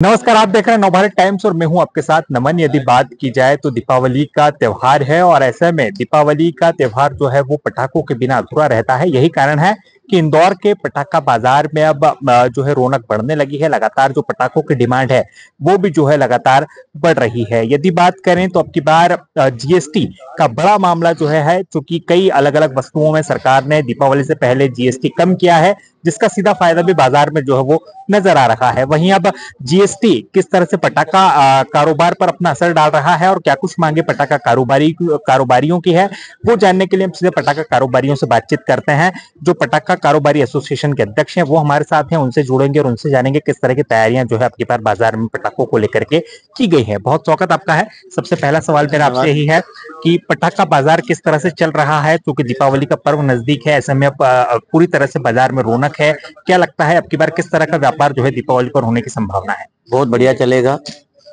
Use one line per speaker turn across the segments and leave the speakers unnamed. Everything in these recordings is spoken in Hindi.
नमस्कार, आप देख रहे हैं नवभारत टाइम्स और मैं हूं आपके साथ नमन। यदि बात की जाए तो दीपावली का त्योहार है और ऐसे में दीपावली का त्योहार जो है वो पटाखों के बिना अधूरा रहता है। यही कारण है कि इंदौर के पटाखा बाजार में अब जो है रौनक बढ़ने लगी है। लगातार जो पटाखों की डिमांड है वो भी जो है लगातार बढ़ रही है। यदि बात करें तो अब की बार जीएसटी का बड़ा मामला जो है चूंकि कई अलग अलग वस्तुओं में सरकार ने दीपावली से पहले जीएसटी कम किया है, जिसका सीधा फायदा भी बाजार में जो है वो नजर आ रहा है। वहीं अब जीएसटी किस तरह से पटाखा कारोबार पर अपना असर डाल रहा है और क्या कुछ मांगे पटाखा कारोबारियों की है, वो जानने के लिए हम सीधे पटाखा कारोबारियों से बातचीत करते हैं। जो पटाखा कारोबारी एसोसिएशन के अध्यक्ष हैं वो हमारे साथ हैं, उनसे जुड़ेंगे और उनसे जानेंगे किस तरह की तैयारियां जो है आपके पास बाजार में पटाखों को लेकर के की गई है। बहुत स्वागत आपका है। सबसे पहला सवाल मेरा आपसे यही है कि पटाखा बाजार किस तरह से चल रहा है, क्योंकि दीपावली का पर्व नजदीक है, ऐसे में पूरी तरह से बाजार में रौनक है। क्या लगता है अब की बार किस तरह का व्यापार जो है दीपावली पर होने की संभावना है?
बहुत बढ़िया चलेगा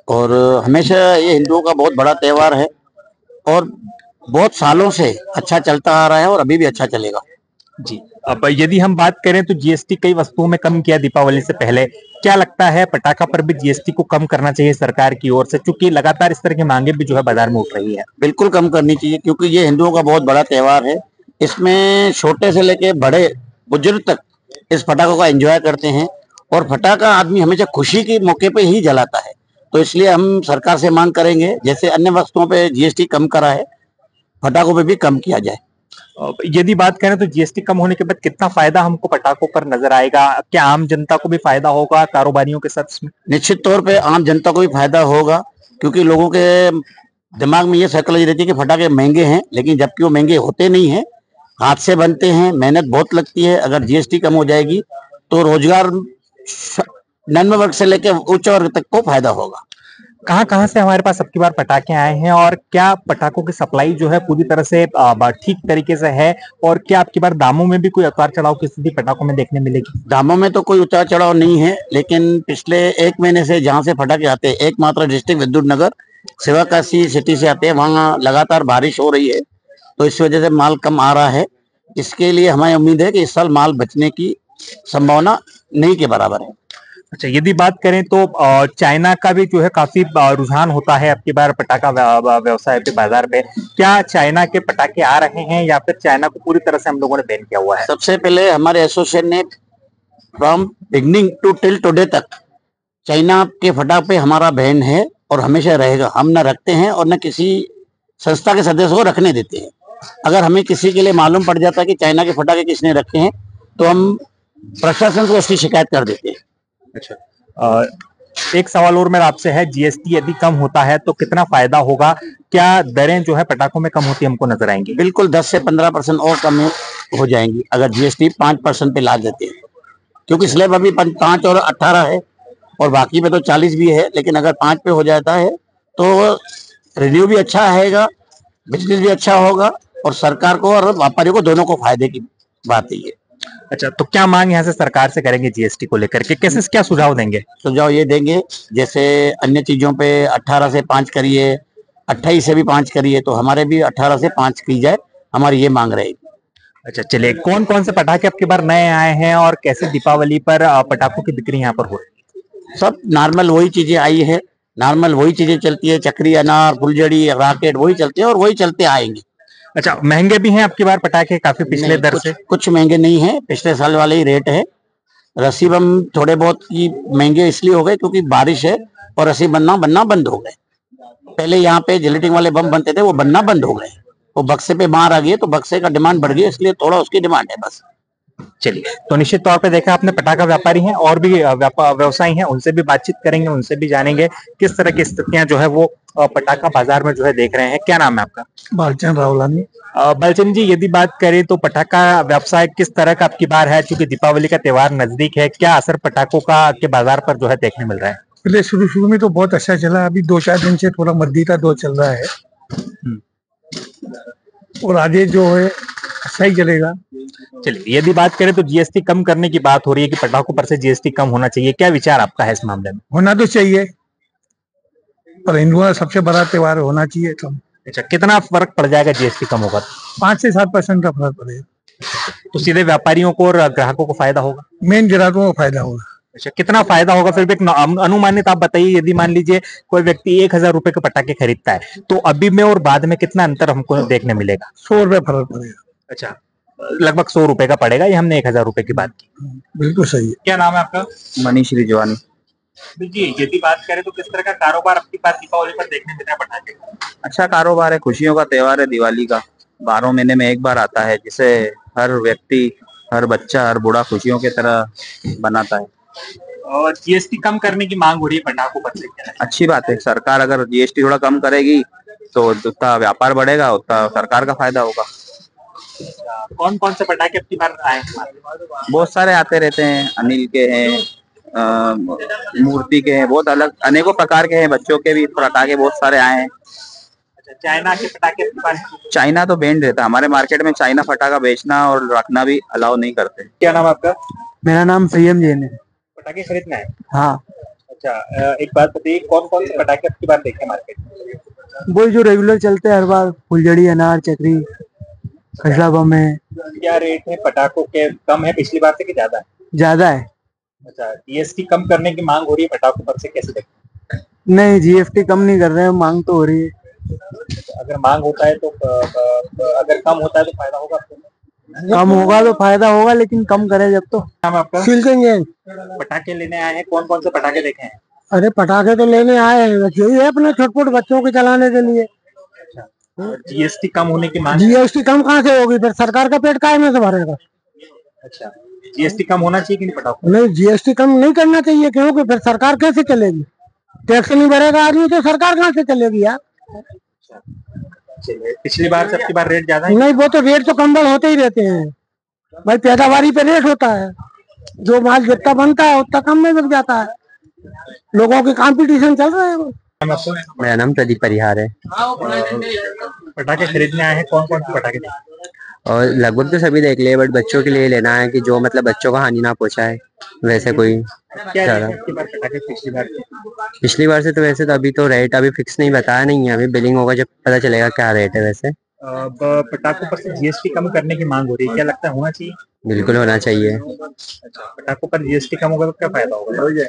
और हमेशा ये हिंदुओं का बहुत बड़ा त्योहार है और बहुत सालों से अच्छा चलता आ रहा है और अभी भी अच्छा चलेगा
जी। अब यदि हम बात करें तो जीएसटी कई वस्तुओं में कम किया दीपावली से पहले। क्या लगता है पटाखा पर भी जीएसटी को कम करना चाहिए सरकार की ओर से, क्योंकि लगातार इस तरह की मांगे भी जो है बाजार में उठ रही है?
बिल्कुल कम करनी चाहिए क्योंकि ये हिंदुओं का बहुत बड़ा त्योहार है। इसमें छोटे से लेके बड़े बुजुर्ग तक इस पटाखों का एंजॉय करते हैं और पटाखा आदमी हमेशा खुशी के मौके पे ही जलाता है। तो इसलिए हम सरकार से मांग करेंगे जैसे अन्य वस्तुओं पे जीएसटी कम करा है, पटाखों पे भी कम किया जाए।
यदि बात करें तो जीएसटी कम होने के बाद कितना फायदा हमको पटाखों पर नजर आएगा? क्या आम जनता को भी फायदा होगा कारोबारियों के साथ में?
निश्चित तौर पे आम जनता को भी फायदा होगा क्योंकि लोगों के दिमाग में ये साइकोलॉजी रहती है कि फटाके महंगे हैं, लेकिन जबकि वो महंगे होते नहीं हैं, हाथ से बनते हैं, मेहनत बहुत लगती है। अगर जीएसटी कम हो जाएगी तो रोजगार निम्न वर्ग से लेकर उच्च वर्ग तक को फायदा होगा।
कहाँ कहाँ से हमारे पास अब की बार पटाखे आए हैं और क्या पटाखों की सप्लाई जो है पूरी तरह से ठीक तरीके से है? और क्या अब की बार दामों में भी कोई उतार चढ़ाव की स्थिति पटाखों में देखने मिलेगी?
दामों में तो कोई उतार चढ़ाव नहीं है, लेकिन पिछले एक महीने से जहाँ से फटाके आते हैं, एकमात्र डिस्ट्रिक्ट विद्युत नगर शिवकाशी सिटी से आते हैं, वहाँ लगातार बारिश हो रही है तो इस वजह से माल कम आ रहा है। इसके लिए हमें उम्मीद है कि इस साल माल बचने की संभावना नहीं के बराबर है।
अच्छा, यदि बात करें तो चाइना का भी जो है काफी रुझान होता है अब की बार पटाखा व्यवसाय पे बाजार में। क्या चाइना के पटाखे आ रहे हैं या फिर चाइना को पूरी तरह से हम लोगों ने बैन किया हुआ है?
सबसे पहले हमारे एसोसिएशन ने from beginning to till today तक चाइना के फटाखे हमारा बैन है और हमेशा रहेगा। हम न रखते हैं और न किसी संस्था के सदस्य को रखने देते हैं। अगर हमें किसी के लिए मालूम पड़ जाता है कि चाइना के फटाखे किसने रखे हैं तो हम प्रशासन को उसकी शिकायत कर देते हैं।
अच्छा, एक सवाल और मेरा आपसे है, जीएसटी यदि कम होता है तो कितना फायदा होगा? क्या दरें जो है पटाखों में कम होती हमको नजर आएंगी?
बिल्कुल 10 से 15% और कम हो जाएंगी अगर जीएसटी 5% पे ला देते हैं, क्योंकि स्लैब अभी 5 और 18 है और बाकी पे तो 40 भी है, लेकिन अगर 5 पे हो जाता है तो रिन्यू भी अच्छा आएगा, बिजनेस भी अच्छा होगा और सरकार को और व्यापारियों को दोनों को फायदे की बात है ये।
अच्छा, तो क्या मांग यहाँ से सरकार से करेंगे जीएसटी को लेकर के? कैसे क्या सुझाव देंगे?
सुझाव ये देंगे जैसे अन्य चीजों पे 18 से 5 करिए, 28 से भी 5 करिए, तो हमारे भी 18 से 5 की जाए, हमारी ये मांग रहेगी।
अच्छा, चलिए, कौन कौन से पटाखे अब की बार नए आए हैं और कैसे दीपावली पर पटाखों की बिक्री यहाँ पर हो रही है?
सब नॉर्मल वही चीजें आई है, नॉर्मल वही चीजें चलती है, चक्री, अनार, फुलझड़ी, रॉकेट वही चलते हैं और वही चलते आएंगे।
अच्छा, महंगे भी हैं अब की बार पटाखे काफी पिछले दर से?
कुछ महंगे नहीं है, पिछले साल वाले ही रेट है। रस्सी बम थोड़े बहुत की महंगे इसलिए हो गए क्योंकि बारिश है और रस्सी बनना बंद हो गए। पहले यहाँ पे जिलेटिन वाले बम बनते थे, वो बनना बंद हो गए, वो बक्से पे मार आ गई तो बक्से का डिमांड बढ़ गई, इसलिए थोड़ा उसकी डिमांड है बस।
चलिए, तो निश्चित तौर पे देखा आपने पटाखा व्यापारी हैं और भी व्यवसायी हैं, उनसे भी बातचीत करेंगे, उनसे भी जानेंगे किस तरह की स्थितियां जो है वो पटाखा बाजार में जो है देख रहे हैं। क्या नाम है आपका?
बालचंद रावलानी।
बालचंद जी, यदि बात करें तो पटाखा व्यवसाय किस तरह का आपकी बार है, क्योंकि दीपावली का त्योहार नजदीक है, क्या असर पटाखों का के बाजार पर जो है देखने मिल रहा है?
पहले शुरू में तो बहुत अच्छा चला, अभी 2-4 दिन से थोड़ा मंदी का दौर चल रहा है और आगे जो है अच्छा ही चलेगा।
चलिए, यदि बात करें तो जीएसटी कम करने की बात हो रही है कि पटाखों पर से जीएसटी कम होना चाहिए, क्या विचार आपका है इस मामले में?
होना तो चाहिए, पर हिंदुओं का सबसे बड़ा त्योहार होना चाहिए कम।
अच्छा, कितना फर्क पड़ जाएगा जीएसटी कम होगा?
5 से 7% का फर्क पड़ेगा।
तो सीधे व्यापारियों को और ग्राहकों को फायदा होगा?
मेन ग्राहकों को फायदा होगा।
अच्छा, कितना फायदा होगा फिर भी एक अनुमानित आप बताइए, यदि मान लीजिए कोई व्यक्ति 1,000 रुपए के पटाखे खरीदता है तो अभी में और बाद में कितना अंतर हमको देखने मिलेगा?
100 रुपये फर्क पड़ेगा।
अच्छा, लगभग 100 रुपए का पड़ेगा। ये हमने 1,000 रुपए की बात की।
बिल्कुल सही है।
क्या नाम है आपका?
मनीष रिजवानी।
जी, यदि बात करें तो किस तरह का कारोबार आपकी बात दीपावली पर देखने मिल रहा है पटाखे का?
अच्छा कारोबार है, खुशियों का त्योहार है दिवाली का। 12 महीने में एक बार आता है, जिसे हर व्यक्ति, हर बच्चा, हर बूढ़ा खुशियों की तरह बनाता है।
और जीएसटी कम करने की मांग हो रही है पटाखों पर से, क्या?
अच्छी बात है, सरकार अगर जीएसटी थोड़ा कम करेगी तो उतना व्यापार बढ़ेगा, उतना सरकार का फायदा होगा।
कौन कौन से पटाखे अब की बार आए हैं?
बहुत सारे आते रहते हैं, अनिल के हैं, मूर्ति के हैं, बहुत अलग अनेकों प्रकार के हैं। बच्चों के भी पटाखे बहुत सारे आए हैं।
अच्छा, चाइना के पटाखे अब की बार?
चाइना तो बैंड रहता है हमारे मार्केट में। चाइना फटाखा बेचना और रखना भी अलाउ नहीं करते।
क्या नाम आपका?
मेरा नाम संयम जैन है।
पटाखे खरीदना है?
हाँ,
अच्छा, एक बात बताइए, कौन कौन से पटाखे अब की बार देखे मार्केट में?
वही जो रेगुलर चलते हैं हर बार, फुलझड़ी, अनार, चक्री, खसला बम है।
क्या रेट है पटाखों के? कम है पिछली बार से कि ज्यादा है?
ज्यादा है।
अच्छा, जीएसटी कम करने की मांग हो रही है पटाखों पर से, कैसे देखते
नहीं, जीएसटी कम नहीं कर रहे हैं, मांग तो हो रही है।
हैं? अगर मांग होता है तो अगर कम होता है तो फायदा होगा आपको?
कम होगा तो फायदा होगा, लेकिन कम करे जब तो।
नाम आपका?
सिलकेंगे।
पटाखे लेने आए हैं, कौन कौन से पटाखे देखे हैं?
अरे पटाखे तो लेने आए हैं, बस यही है अपने छोटे बच्चों के चलाने के लिए।
जीएसटी कम होने की मांग?
जीएसटी कम कहाँ से होगी? फिर सरकार का पेट काय में से भरेगा?
अच्छा, जीएसटी कम होना चाहिए कि नहीं पटाखों?
नहीं, जीएसटी कम नहीं करना चाहिए, क्योंकि फिर सरकार कैसे चलेगी? टैक्स नहीं भरेगा आदमी तो सरकार कहाँ से चलेगी यार?
चलिए, पिछली बार से अब की बार रेट ज्यादा है?
नहीं, वो तो रेट तो कम बढ़ होते ही रहते हैं भाई, पैदावारी पे रेट होता है। जो माल जितना बनता है उतना कम में बिक जाता है। लोगों के कंपटीशन चल रहा है वो।
मेरा नाम प्रदीप परिहार है।
पटाखे खरीदने आए हैं, कौन कौन से पटाखे देखे?
और लगभग तो सभी देख लिए, बट बच्चों के लिए लेना है कि जो मतलब बच्चों को हानि ना पहुंचाए, वैसे कोई
क्या
ज्यादा।
रेट है अब की बार पटाखे पिछली बार से?
पिछली बार से तो वैसे तो अभी तो रेट अभी फिक्स नहीं बताया नहीं है, अभी बिलिंग होगा जब पता चलेगा क्या रेट है। वैसे
अब पटाखों पर से जीएसटी कम करने की मांग हो रही है, क्या लगता है होना चाहिए?
बिल्कुल होना चाहिए।
अच्छा, पटाखों पर जीएसटी कम होगा तो क्या फायदा होगा?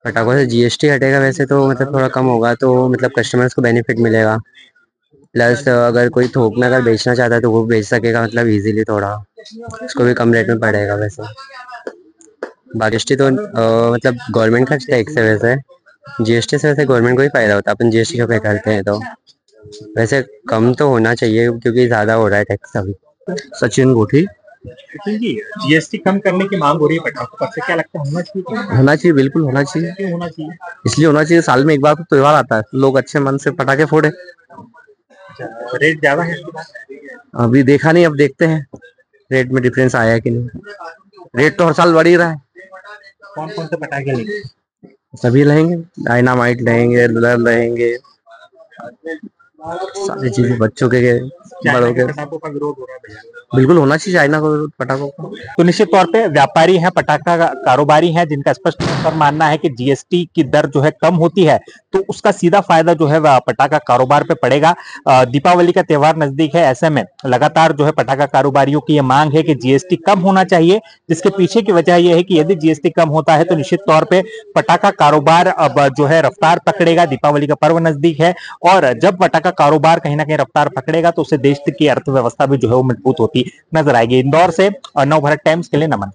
पटाखों से जीएसटी हटेगा वैसे तो मतलब थोड़ा कम होगा तो मतलब कस्टमर्स को बेनिफिट मिलेगा। प्लस अगर कोई थोक में अगर बेचना चाहता है तो वो बेच सकेगा, मतलब इजीली, थोड़ा उसको भी कम रेट में पड़ेगा। वैसे जीएसटी तो मतलब गवर्नमेंट का टैक्स है, वैसे जीएसटी से वैसे गवर्नमेंट को ही फायदा होता है, अपन जीएसटी क्यों पे करते हैं। तो वैसे कम तो होना चाहिए क्योंकि ज्यादा हो रहा है टैक्स अभी।
सचिन गोठी।
जी, जीएसटी कम करने की मांग हो रही है पटाखों पर से, क्या लगता है होना चाहिए?
होना चाहिए, बिल्कुल होना चाहिए।
क्यों होना चाहिए?
इसलिए होना चाहिए, साल में एक बार तो त्योहार आता है, लोग अच्छे मन से पटाखे फोड़े।
अच्छा, रेट ज्यादा है इसके बाद?
अभी देखा नहीं, अब देखते हैं रेट में डिफरेंस आया है कि नहीं। रेट तो हर साल बढ़ ही रहा है।
कौन कौन से पटाखे लेंगे?
सभी रहेंगे, डायनामाइट रहेंगे, लुलर रहेंगे, सारी चीजें बच्चों के बड़ों के।
पटाखों का विरोध हो रहा है भैया।
बिल्कुल होना चाहिए चाइना को पटाखों को।
तो निश्चित तौर पे व्यापारी हैं, पटाखा कारोबारी हैं, जिनका स्पष्ट तौर पर मानना है कि जीएसटी की दर जो है कम होती है तो उसका सीधा फायदा जो है वह पटाखा कारोबार पे पड़ेगा। दीपावली का त्योहार नजदीक है, ऐसे में लगातार जो है पटाखा कारोबारियों की यह मांग है कि जीएसटी कम होना चाहिए, जिसके पीछे की वजह यह है कि यदि जीएसटी कम होता है तो निश्चित तौर पे पटाखा कारोबार अब जो है रफ्तार पकड़ेगा। दीपावली का पर्व नजदीक है और जब पटाखा कारोबार कहीं ना कहीं रफ्तार पकड़ेगा तो उससे देश की अर्थव्यवस्था भी जो है वो मजबूत होती नजर आएगी। इंदौर से नवभारत टाइम्स के लिए नमन।